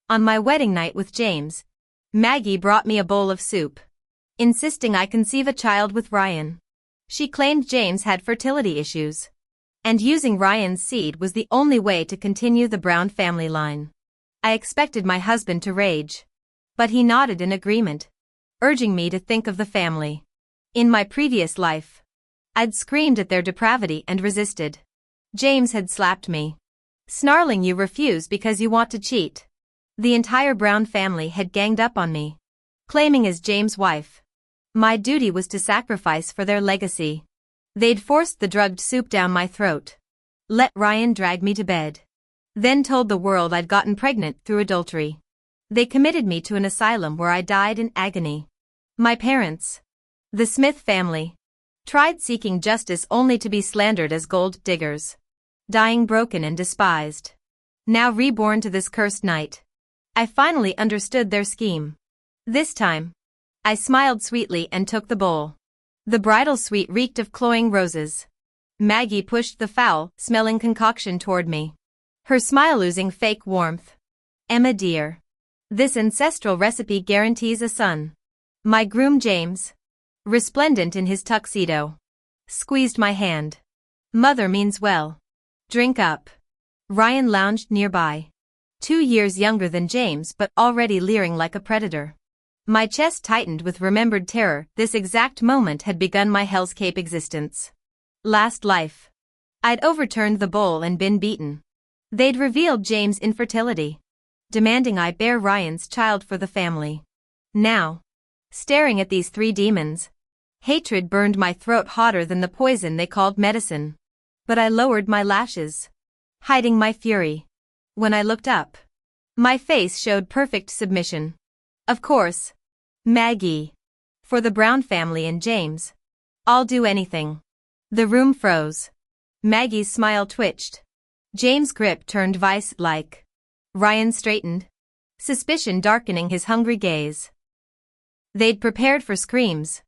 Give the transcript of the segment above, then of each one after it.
On my wedding night with James, Maggie brought me a bowl of soup, insisting I conceive a child with Ryan. She claimed James had fertility issues, and using Ryan's seed was the only way to continue the Brown family line. I expected my husband to rage, but he nodded in agreement, urging me to think of the family. In my previous life, I'd screamed at their depravity and resisted. James had slapped me. Snarling, "You refuse because you want to cheat." The entire Brown family had ganged up on me, claiming as James' wife, my duty was to sacrifice for their legacy. They'd forced the drugged soup down my throat, let Ryan drag me to bed, then told the world I'd gotten pregnant through adultery. They committed me to an asylum where I died in agony. My parents, the Smith family, tried seeking justice only to be slandered as gold diggers, dying broken and despised. Now reborn to this cursed night, I finally understood their scheme. This time, I smiled sweetly and took the bowl. The bridal suite reeked of cloying roses. Maggie pushed the foul-smelling concoction toward me, her smile losing fake warmth. "Emma dear, this ancestral recipe guarantees a son." My groom James, resplendent in his tuxedo, squeezed my hand. "Mother means well. Drink up." Ryan lounged nearby, 2 years younger than James but already leering like a predator. My chest tightened with remembered terror. This exact moment had begun my hellscape existence. Last life, I'd overturned the bowl and been beaten. They'd revealed James' infertility, demanding I bear Ryan's child for the family. Now, staring at these 3 demons, hatred burned my throat hotter than the poison they called medicine. But I lowered my lashes, hiding my fury. When I looked up, my face showed perfect submission. "Of course, Maggie. For the Brown family and James, I'll do anything." The room froze. Maggie's smile twitched. James' grip turned vice-like. Ryan straightened, suspicion darkening his hungry gaze. They'd prepared for screams,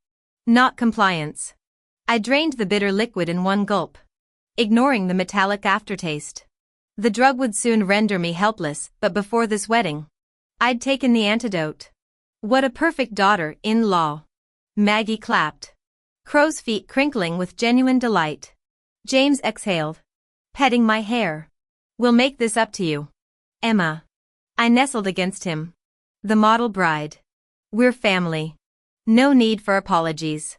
not compliance. I drained the bitter liquid in one gulp, ignoring the metallic aftertaste. The drug would soon render me helpless, but before this wedding, I'd taken the antidote. What a perfect daughter-in-law. Maggie clapped, crow's feet crinkling with genuine delight. James exhaled, petting my hair. "We'll make this up to you, Emma." I nestled against him. "The model bride. We're family. No need for apologies."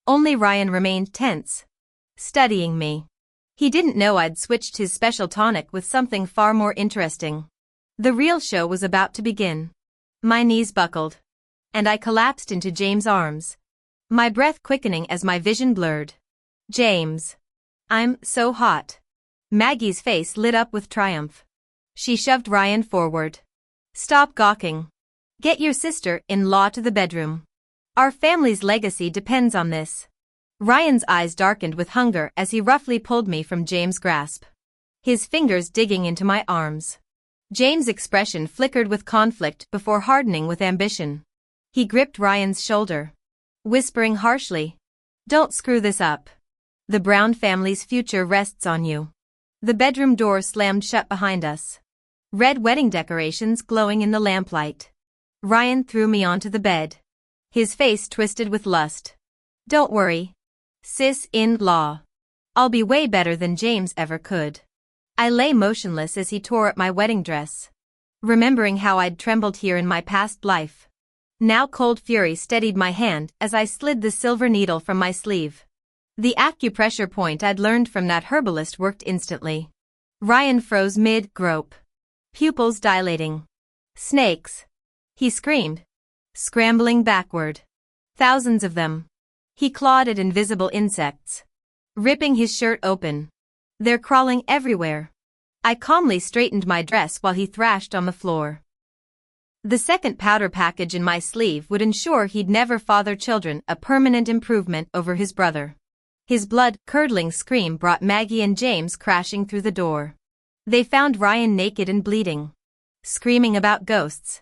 Only Ryan remained tense, studying me. He didn't know I'd switched his special tonic with something far more interesting. The real show was about to begin. My knees buckled, and I collapsed into James' arms, my breath quickening as my vision blurred. "James. I'm so hot." Maggie's face lit up with triumph. She shoved Ryan forward. "Stop gawking. Get your sister-in-law to the bedroom. Our family's legacy depends on this." Ryan's eyes darkened with hunger as he roughly pulled me from James' grasp, his fingers digging into my arms. James' expression flickered with conflict before hardening with ambition. He gripped Ryan's shoulder, whispering harshly, "Don't screw this up. The Brown family's future rests on you." The bedroom door slammed shut behind us, red wedding decorations glowing in the lamplight. Ryan threw me onto the bed, his face twisted with lust. "Don't worry, sis-in-law. I'll be way better than James ever could." I lay motionless as he tore at my wedding dress, remembering how I'd trembled here in my past life. Now cold fury steadied my hand as I slid the silver needle from my sleeve. The acupressure point I'd learned from that herbalist worked instantly. Ryan froze mid-grope, pupils dilating. "Snakes!" he screamed, scrambling backward. Thousands of them. He clawed at invisible insects, ripping his shirt open. "They're crawling everywhere." I calmly straightened my dress while he thrashed on the floor. The second powder package in my sleeve would ensure he'd never father children, a permanent improvement over his brother. His blood-curdling scream brought Maggie and James crashing through the door. They found Ryan naked and bleeding, screaming about ghosts,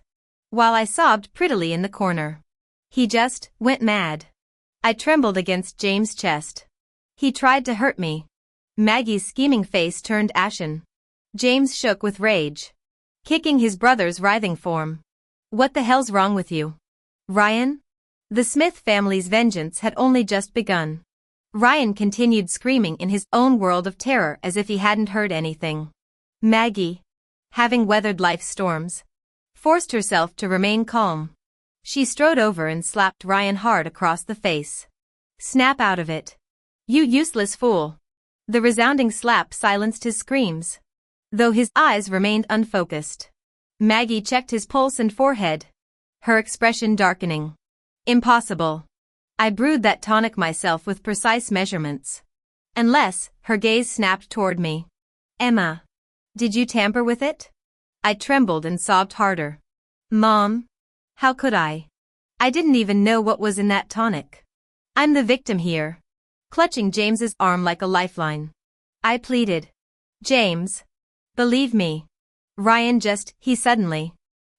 while I sobbed prettily in the corner. He just went mad. I trembled against James' chest. He tried to hurt me. Maggie's scheming face turned ashen. James shook with rage. kicking his brother's writhing form. "What the hell's wrong with you, Ryan?" The Smith family's vengeance had only just begun. Ryan continued screaming in his own world of terror as if he hadn't heard anything. Maggie, having weathered life's storms, forced herself to remain calm. She strode over and slapped Ryan hard across the face. "Snap out of it, you useless fool." The resounding slap silenced his screams, though his eyes remained unfocused. Maggie checked his pulse and forehead, her expression darkening. "Impossible. I brewed that tonic myself with precise measurements." Unless, her gaze snapped toward me. "Emma, did you tamper with it?" I trembled and sobbed harder. "Mom, how could I? I didn't even know what was in that tonic. I'm the victim here." Clutching James's arm like a lifeline, I pleaded. "James, believe me. Ryan he suddenly."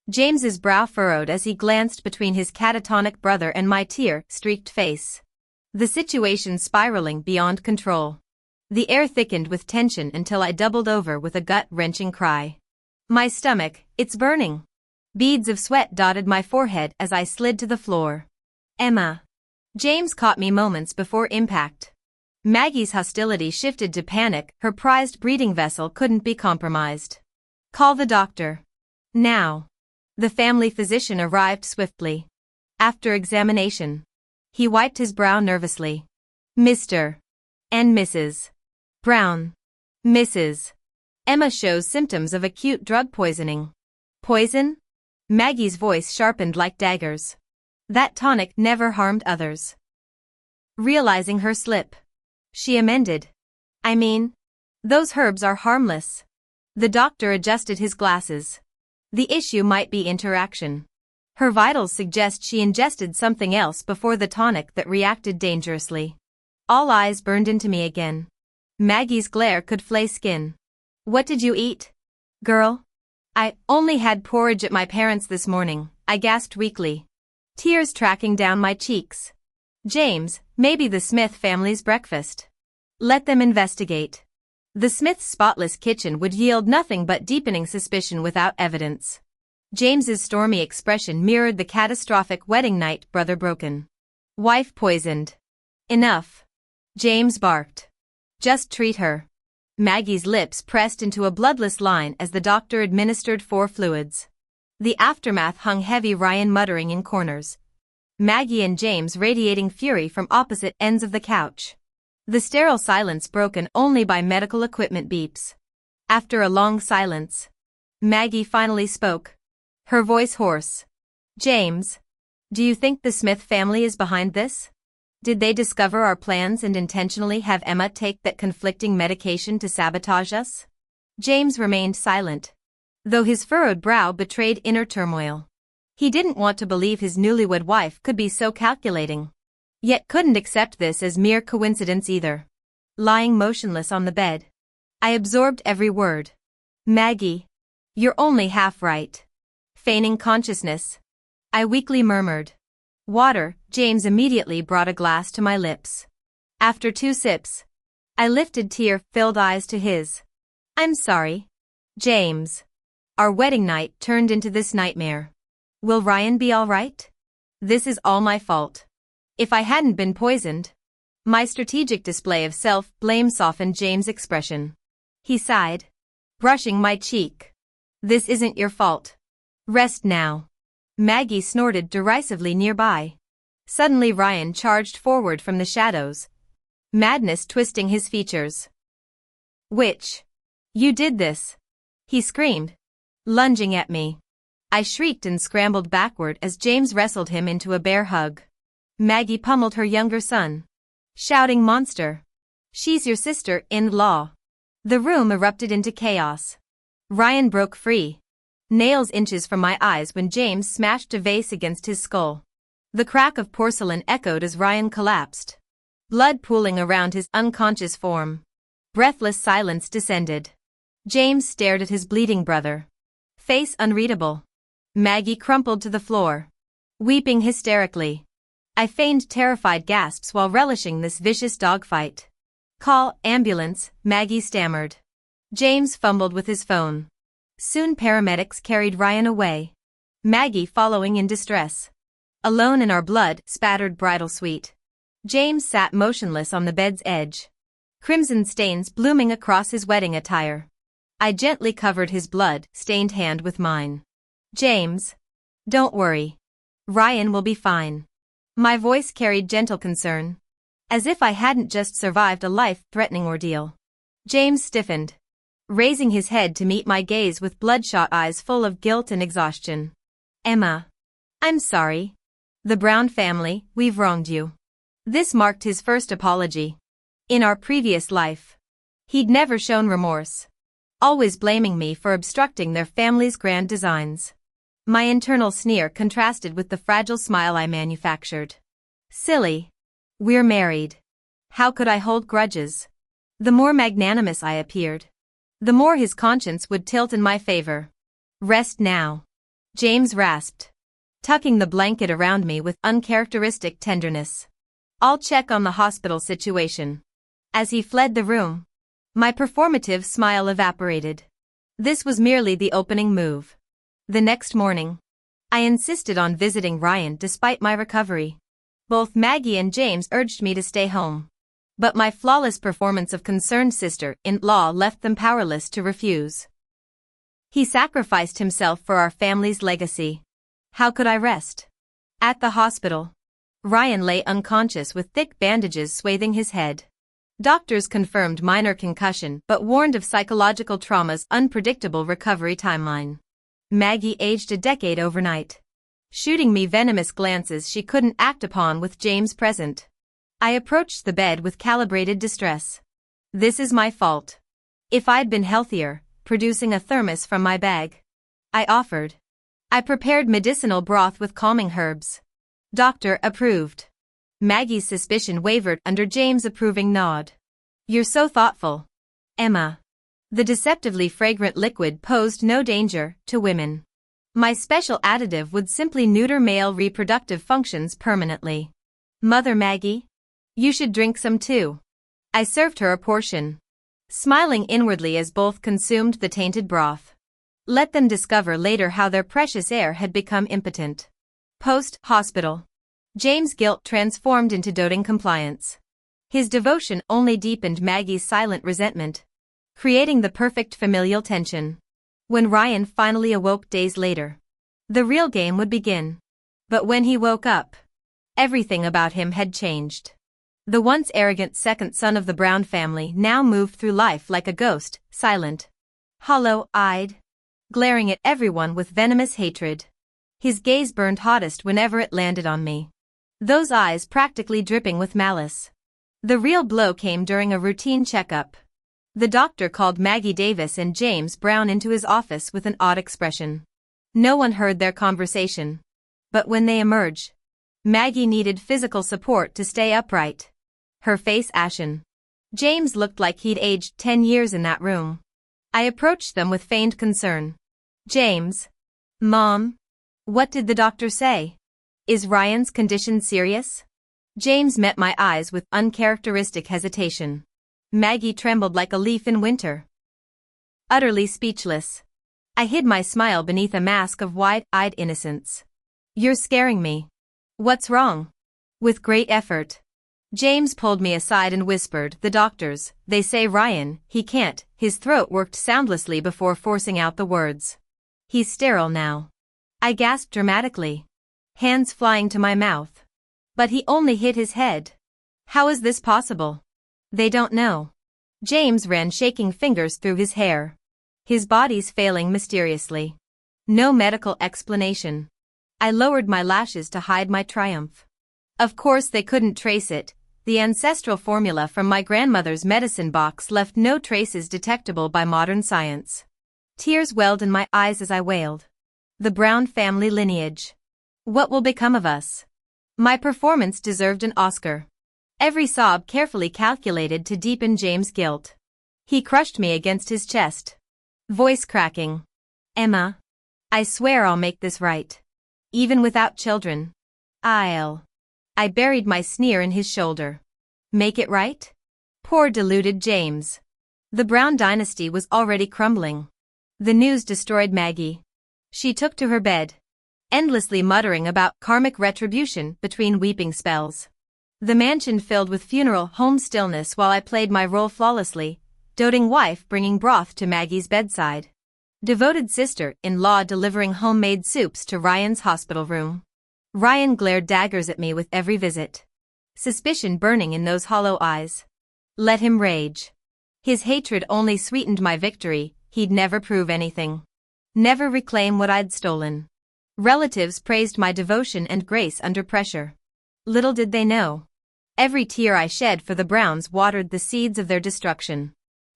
James's brow furrowed as he glanced between his catatonic brother and my tear-streaked face. The situation spiraling beyond control. The air thickened with tension until I doubled over with a gut-wrenching cry. "My stomach, it's burning." Beads of sweat dotted my forehead as I slid to the floor. "Emma." James caught me moments before impact. Maggie's hostility shifted to panic. Her prized breeding vessel couldn't be compromised. "Call the doctor. Now." The family physician arrived swiftly. After examination, he wiped his brow nervously. "Mr. and Mrs. Brown. Mrs. Emma shows symptoms of acute drug poisoning." "Poison?" Maggie's voice sharpened like daggers. "That tonic never harmed others." Realizing her slip, she amended. "I mean, those herbs are harmless." The doctor adjusted his glasses. "The issue might be interaction. Her vitals suggest she ingested something else before the tonic that reacted dangerously." All eyes burned into me again. Maggie's glare could flay skin. "What did you eat, girl?" "I only had porridge at my parents' this morning," I gasped weakly, tears tracking down my cheeks. "James, maybe the Smith family's breakfast. Let them investigate." The Smiths' spotless kitchen would yield nothing but deepening suspicion without evidence. James's stormy expression mirrored the catastrophic wedding night. "Brother broken. Wife poisoned. Enough," James barked. "Just treat her." Maggie's lips pressed into a bloodless line as the doctor administered 4 fluids. The aftermath hung heavy. Ryan muttering in corners, Maggie and James radiating fury from opposite ends of the couch. The sterile silence broken only by medical equipment beeps. After a long silence, Maggie finally spoke, her voice hoarse. "James, do you think the Smith family is behind this? Did they discover our plans and intentionally have Emma take that conflicting medication to sabotage us?" James remained silent, though his furrowed brow betrayed inner turmoil. He didn't want to believe his newlywed wife could be so calculating, yet couldn't accept this as mere coincidence either. Lying motionless on the bed, I absorbed every word. "Maggie, you're only half right." Feigning consciousness, I weakly murmured, "Water." James immediately brought a glass to my lips. After 2 sips, I lifted tear-filled eyes to his. "I'm sorry, James. Our wedding night turned into this nightmare. Will Ryan be all right? This is all my fault. If I hadn't been poisoned." My strategic display of self-blame softened James' expression. He sighed, brushing my cheek. "This isn't your fault. Rest now." Maggie snorted derisively nearby. Suddenly Ryan charged forward from the shadows, madness twisting his features. "Witch! You did this!" he screamed, lunging at me. I shrieked and scrambled backward as James wrestled him into a bear hug. Maggie pummeled her younger son, shouting, "Monster! She's your sister-in-law." The room erupted into chaos. Ryan broke free, nails inches from my eyes when James smashed a vase against his skull. The crack of porcelain echoed as Ryan collapsed, blood pooling around his unconscious form. Breathless silence descended. James stared at his bleeding brother, face unreadable. Maggie crumpled to the floor, weeping hysterically. I feigned terrified gasps while relishing this vicious dogfight. "Call ambulance," Maggie stammered. James fumbled with his phone. Soon paramedics carried Ryan away. Maggie following in distress. Alone in our blood-spattered bridal suite. James sat motionless on the bed's edge. Crimson stains blooming across his wedding attire. I gently covered his blood-stained hand with mine. James. Don't worry. Ryan will be fine. My voice carried gentle concern. As if I hadn't just survived a life-threatening ordeal. James stiffened, raising his head to meet my gaze with bloodshot eyes full of guilt and exhaustion. Emma. I'm sorry. The Brown family, we've wronged you. This marked his first apology. In our previous life, he'd never shown remorse, always blaming me for obstructing their family's grand designs. My internal sneer contrasted with the fragile smile I manufactured. Silly. We're married. How could I hold grudges? The more magnanimous I appeared, the more his conscience would tilt in my favor. Rest now. James rasped, tucking the blanket around me with uncharacteristic tenderness. I'll check on the hospital situation. As he fled the room, my performative smile evaporated. This was merely the opening move. The next morning, I insisted on visiting Ryan despite my recovery. Both Maggie and James urged me to stay home. But my flawless performance of concerned sister-in-law left them powerless to refuse. He sacrificed himself for our family's legacy. How could I rest? At the hospital, Ryan lay unconscious with thick bandages swathing his head. Doctors confirmed minor concussion but warned of psychological trauma's unpredictable recovery timeline. Maggie aged a decade overnight, shooting me venomous glances she couldn't act upon with James present. I approached the bed with calibrated distress. This is my fault. If I'd been healthier, producing a thermos from my bag, I offered. I prepared medicinal broth with calming herbs. Doctor approved. Maggie's suspicion wavered under James' approving nod. You're so thoughtful, Emma. The deceptively fragrant liquid posed no danger to women. My special additive would simply neuter male reproductive functions permanently. Mother Maggie? You should drink some too. I served her a portion, smiling inwardly as both consumed the tainted broth. Let them discover later how their precious heir had become impotent. Post-hospital, James' guilt transformed into doting compliance. His devotion only deepened Maggie's silent resentment, creating the perfect familial tension. When Ryan finally awoke days later, the real game would begin. But when he woke up, everything about him had changed. The once arrogant second son of the Brown family now moved through life like a ghost, silent, hollow-eyed, glaring at everyone with venomous hatred. His gaze burned hottest whenever it landed on me, those eyes practically dripping with malice. The real blow came during a routine checkup. The doctor called Maggie Davis and James Brown into his office with an odd expression. No one heard their conversation. But when they emerged, Maggie needed physical support to stay upright. Her face ashen. James looked like he'd aged 10 years in that room. I approached them with feigned concern. James. Mom. What did the doctor say? Is Ryan's condition serious? James met my eyes with uncharacteristic hesitation. Maggie trembled like a leaf in winter. Utterly speechless, I hid my smile beneath a mask of wide-eyed innocence. You're scaring me. What's wrong? With great effort, James pulled me aside and whispered, the doctors, they say Ryan, he can't. His throat worked soundlessly before forcing out the words. He's sterile now. I gasped dramatically, hands flying to my mouth. But he only hit his head. How is this possible? They don't know. James ran shaking fingers through his hair. His body's failing mysteriously. No medical explanation. I lowered my lashes to hide my triumph. Of course they couldn't trace it. The ancestral formula from my grandmother's medicine box left no traces detectable by modern science. Tears welled in my eyes as I wailed. The Brown family lineage. What will become of us? My performance deserved an Oscar. Every sob carefully calculated to deepen James' guilt. He crushed me against his chest, voice cracking. Emma, I swear I'll make this right. Even without children. I buried my sneer in his shoulder. Make it right? Poor deluded James. The Brown dynasty was already crumbling. The news destroyed Maggie. She took to her bed, endlessly muttering about karmic retribution between weeping spells. The mansion filled with funeral home stillness while I played my role flawlessly, doting wife bringing broth to Maggie's bedside. Devoted sister-in-law delivering homemade soups to Ryan's hospital room. Ryan glared daggers at me with every visit. Suspicion burning in those hollow eyes. Let him rage. His hatred only sweetened my victory. He'd never prove anything. Never reclaim what I'd stolen. Relatives praised my devotion and grace under pressure. Little did they know. Every tear I shed for the Browns watered the seeds of their destruction.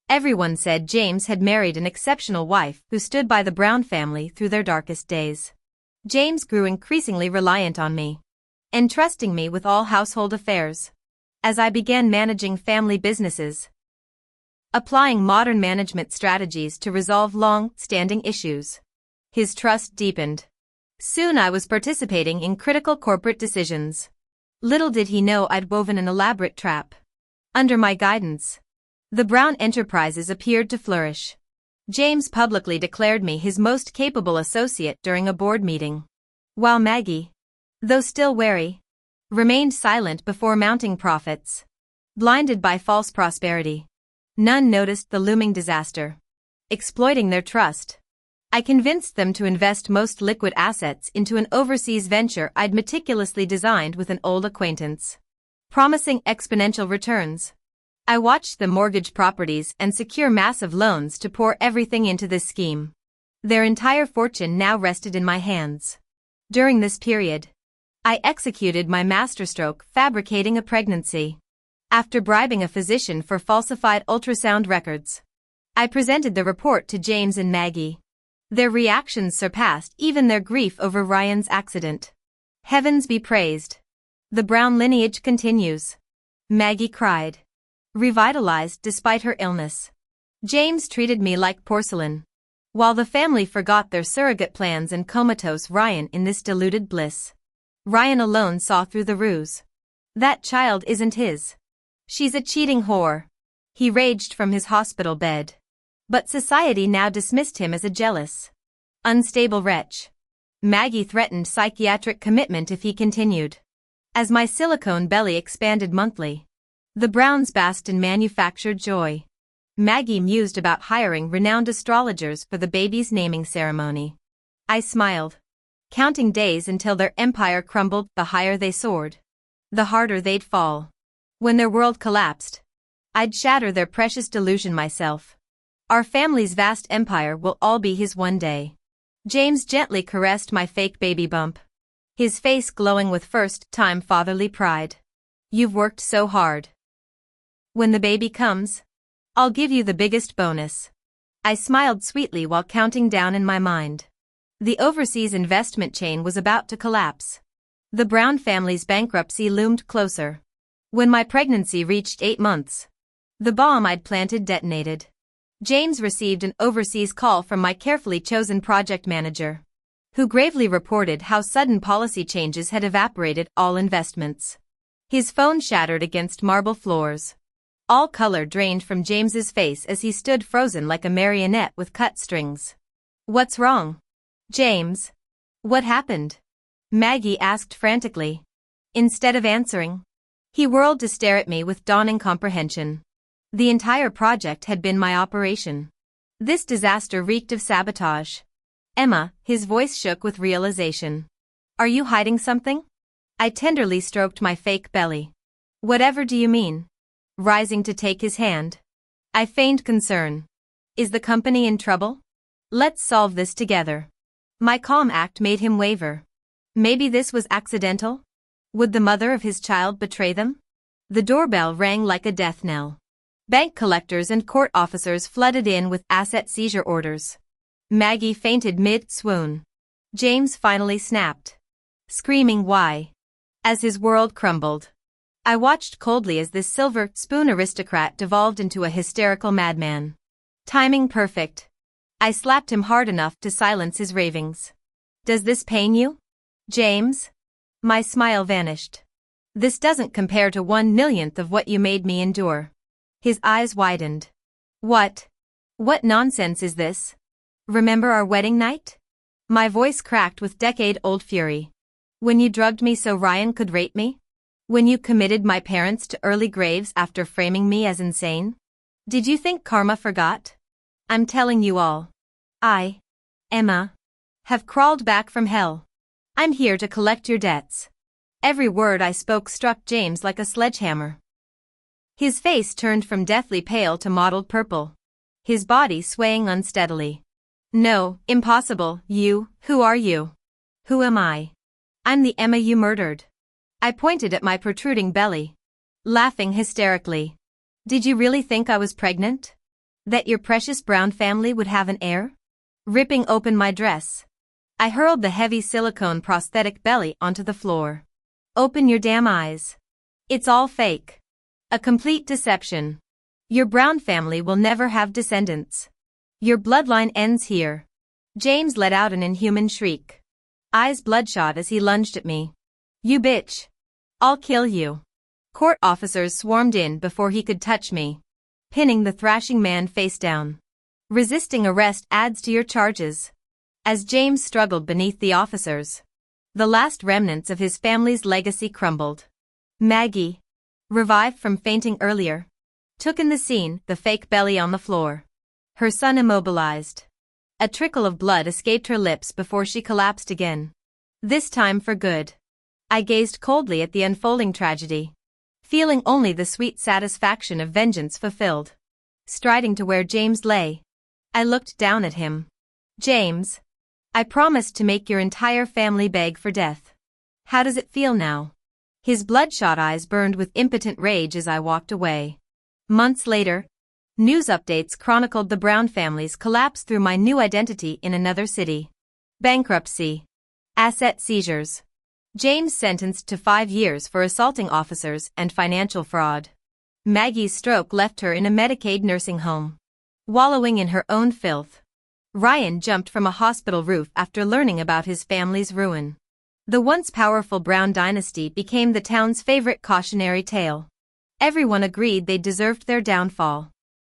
Everyone said James had married an exceptional wife who stood by the Brown family through their darkest days. James grew increasingly reliant on me, entrusting me with all household affairs. As I began managing family businesses, applying modern management strategies to resolve long-standing issues, his trust deepened. Soon I was participating in critical corporate decisions. Little did he know I'd woven an elaborate trap. Under my guidance, the Brown enterprises appeared to flourish. James publicly declared me his most capable associate during a board meeting, while Maggie, though still wary, remained silent before mounting profits. Blinded by false prosperity, none noticed the looming disaster. Exploiting their trust, I convinced them to invest most liquid assets into an overseas venture I'd meticulously designed with an old acquaintance, promising exponential returns. I watched them mortgage properties and secure massive loans to pour everything into this scheme. Their entire fortune now rested in my hands. During this period, I executed my masterstroke fabricating a pregnancy. After bribing a physician for falsified ultrasound records, I presented the report to James and Maggie. Their reactions surpassed even their grief over Ryan's accident. Heavens be praised. The Brown lineage continues. Maggie cried, revitalized despite her illness. James treated me like porcelain, while the family forgot their surrogate plans and comatose Ryan in this deluded bliss. Ryan alone saw through the ruse. That child isn't his. She's a cheating whore. He raged from his hospital bed. But society now dismissed him as a jealous, unstable wretch. Maggie threatened psychiatric commitment if he continued. As my silicone belly expanded monthly, the Browns basked in manufactured joy. Maggie mused about hiring renowned astrologers for the baby's naming ceremony. I smiled, counting days until their empire crumbled. The higher they soared, the harder they'd fall. When their world collapsed, I'd shatter their precious delusion myself. Our family's vast empire will all be his one day. James gently caressed my fake baby bump, his face glowing with first-time fatherly pride. You've worked so hard. When the baby comes, I'll give you the biggest bonus. I smiled sweetly while counting down in my mind. The overseas investment chain was about to collapse. The Brown family's bankruptcy loomed closer. When my pregnancy reached 8 months, the bomb I'd planted detonated. James received an overseas call from my carefully chosen project manager, who gravely reported how sudden policy changes had evaporated all investments. His phone shattered against marble floors. All color drained from James's face as he stood frozen like a marionette with cut strings. What's wrong, James? What happened? Maggie asked frantically. Instead of answering, he whirled to stare at me with dawning comprehension. The entire project had been my operation. This disaster reeked of sabotage. Emma, his voice shook with realization. Are you hiding something? I tenderly stroked my fake belly. Whatever do you mean? Rising to take his hand, I feigned concern. Is the company in trouble? Let's solve this together. My calm act made him waver. Maybe this was accidental? Would the mother of his child betray them? The doorbell rang like a death knell. Bank collectors and court officers flooded in with asset seizure orders. Maggie fainted mid-swoon. James finally snapped, screaming why, as his world crumbled. I watched coldly as this silver spoon aristocrat devolved into a hysterical madman. Timing perfect. I slapped him hard enough to silence his ravings. Does this pain you, James? My smile vanished. This doesn't compare to 1/1,000,000th of what you made me endure. His eyes widened. What nonsense is this? Remember our wedding night? My voice cracked with decade-old fury. When you drugged me so Ryan could rape me? When you committed my parents to early graves after framing me as insane? Did you think karma forgot? I'm telling you all. I, Emma, have crawled back from hell. I'm here to collect your debts. Every word I spoke struck James like a sledgehammer. His face turned from deathly pale to mottled purple. His body swaying unsteadily. No, impossible. Who are you? Who am I? I'm the Emma you murdered. I pointed at my protruding belly, laughing hysterically. Did you really think I was pregnant? That your precious Brown family would have an heir? Ripping open my dress, I hurled the heavy silicone prosthetic belly onto the floor. Open your damn eyes. It's all fake. A complete deception. Your Brown family will never have descendants. Your bloodline ends here. James let out an inhuman shriek, eyes bloodshot as he lunged at me. You bitch. I'll kill you. Court officers swarmed in before he could touch me, pinning the thrashing man face down. Resisting arrest adds to your charges. As James struggled beneath the officers, the last remnants of his family's legacy crumbled. Maggie, revived from fainting earlier, took in the scene, the fake belly on the floor. Her son immobilized. A trickle of blood escaped her lips before she collapsed again. This time for good. I gazed coldly at the unfolding tragedy, feeling only the sweet satisfaction of vengeance fulfilled. Striding to where James lay, I looked down at him. James, I promised to make your entire family beg for death. How does it feel now? His bloodshot eyes burned with impotent rage as I walked away. Months later, news updates chronicled the Brown family's collapse through my new identity in another city. Bankruptcy. Asset seizures. James sentenced to 5 years for assaulting officers and financial fraud. Maggie's stroke left her in a Medicaid nursing home, wallowing in her own filth. Ryan jumped from a hospital roof after learning about his family's ruin. The once powerful Brown dynasty became the town's favorite cautionary tale. Everyone agreed they deserved their downfall.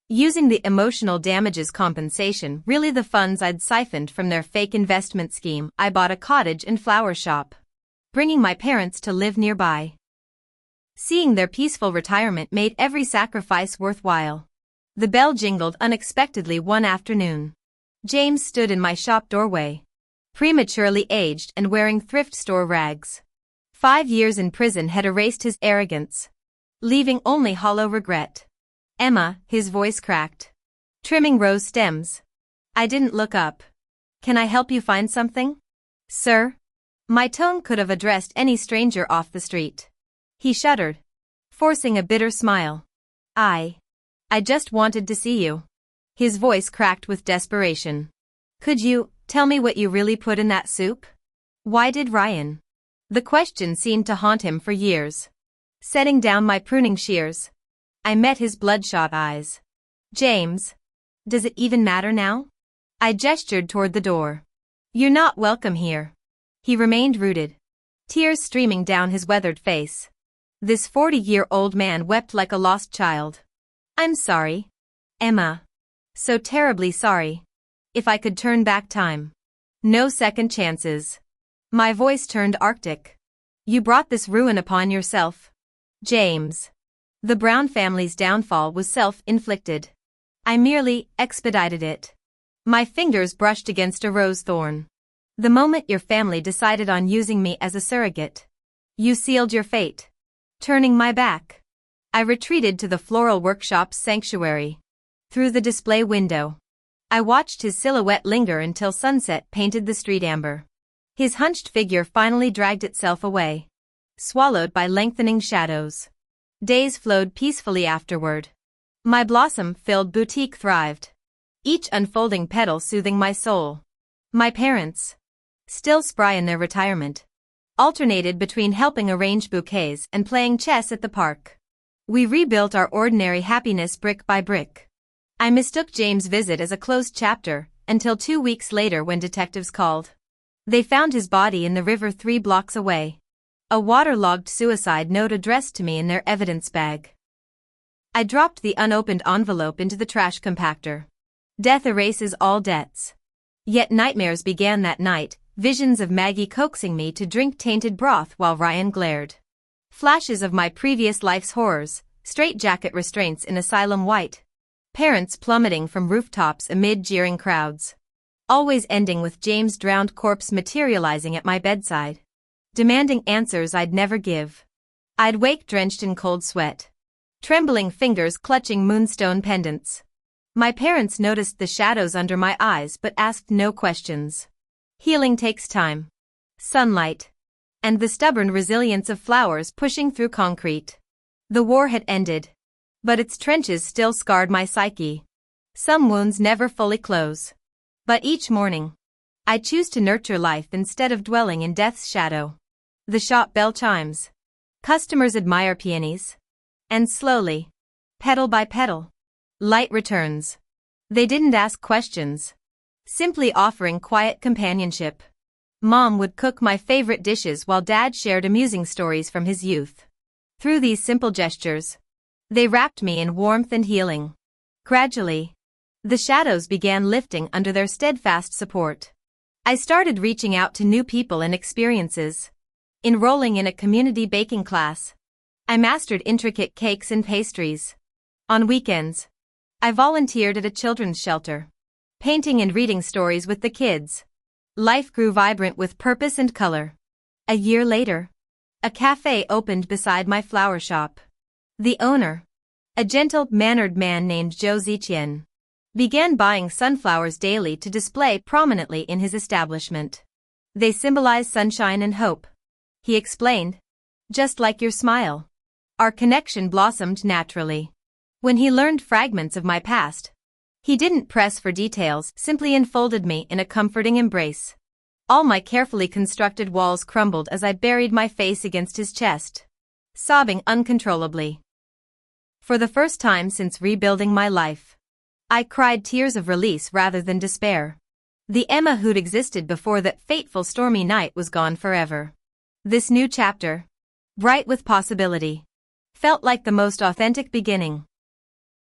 Using the emotional damages compensation, really the funds I'd siphoned from their fake investment scheme, I bought a cottage and flower shop, bringing my parents to live nearby. Seeing their peaceful retirement made every sacrifice worthwhile. The bell jingled unexpectedly one afternoon. James stood in my shop doorway, prematurely aged and wearing thrift store rags. 5 years in prison had erased his arrogance, leaving only hollow regret. Emma, his voice cracked, trimming rose stems. I didn't look up. Can I help you find something? Sir? My tone could have addressed any stranger off the street. He shuddered, forcing a bitter smile. I just wanted to see you. His voice cracked with desperation. Could you tell me what you really put in that soup? Why did Ryan? The question seemed to haunt him for years. Setting down my pruning shears, I met his bloodshot eyes. James, does it even matter now? I gestured toward the door. You're not welcome here. He remained rooted, tears streaming down his weathered face. This 40-year-old man wept like a lost child. I'm sorry, Emma. So terribly sorry. If I could turn back time. No second chances. My voice turned arctic. You brought this ruin upon yourself, James. The Brown family's downfall was self-inflicted. I merely expedited it. My fingers brushed against a rose thorn. The moment your family decided on using me as a surrogate, you sealed your fate. Turning my back, I retreated to the floral workshop's sanctuary. Through the display window, I watched his silhouette linger until sunset painted the street amber. His hunched figure finally dragged itself away, swallowed by lengthening shadows. Days flowed peacefully afterward. My blossom-filled boutique thrived, each unfolding petal soothing my soul. My parents, still spry in their retirement, alternated between helping arrange bouquets and playing chess at the park. We rebuilt our ordinary happiness brick by brick. I mistook James' visit as a closed chapter, until 2 weeks later when detectives called. They found his body in the river 3 blocks away. A waterlogged suicide note addressed to me in their evidence bag. I dropped the unopened envelope into the trash compactor. Death erases all debts. Yet nightmares began that night, visions of Maggie coaxing me to drink tainted broth while Ryan glared. Flashes of my previous life's horrors, straitjacket restraints in asylum white. Parents plummeting from rooftops amid jeering crowds. Always ending with James' drowned corpse materializing at my bedside. Demanding answers I'd never give. I'd wake drenched in cold sweat. Trembling fingers clutching moonstone pendants. My parents noticed the shadows under my eyes but asked no questions. Healing takes time. Sunlight. And the stubborn resilience of flowers pushing through concrete. The war had ended. But its trenches still scarred my psyche. Some wounds never fully close. But each morning, I choose to nurture life instead of dwelling in death's shadow. The shop bell chimes. Customers admire peonies. And slowly, petal by petal, light returns. They didn't ask questions. Simply offering quiet companionship. Mom would cook my favorite dishes while Dad shared amusing stories from his youth. Through these simple gestures, they wrapped me in warmth and healing. Gradually, the shadows began lifting under their steadfast support. I started reaching out to new people and experiences. Enrolling in a community baking class. I mastered intricate cakes and pastries. On weekends, I volunteered at a children's shelter. Painting and reading stories with the kids. Life grew vibrant with purpose and color. A year later, a cafe opened beside my flower shop. The owner, a gentle-mannered man named Joe Zichien, began buying sunflowers daily to display prominently in his establishment. They symbolize sunshine and hope, he explained. Just like your smile. Our connection blossomed naturally. When he learned fragments of my past, he didn't press for details, simply enfolded me in a comforting embrace. All my carefully constructed walls crumbled as I buried my face against his chest, sobbing uncontrollably. For the first time since rebuilding my life, I cried tears of release rather than despair. The Emma who'd existed before that fateful stormy night was gone forever. This new chapter, bright with possibility, felt like the most authentic beginning.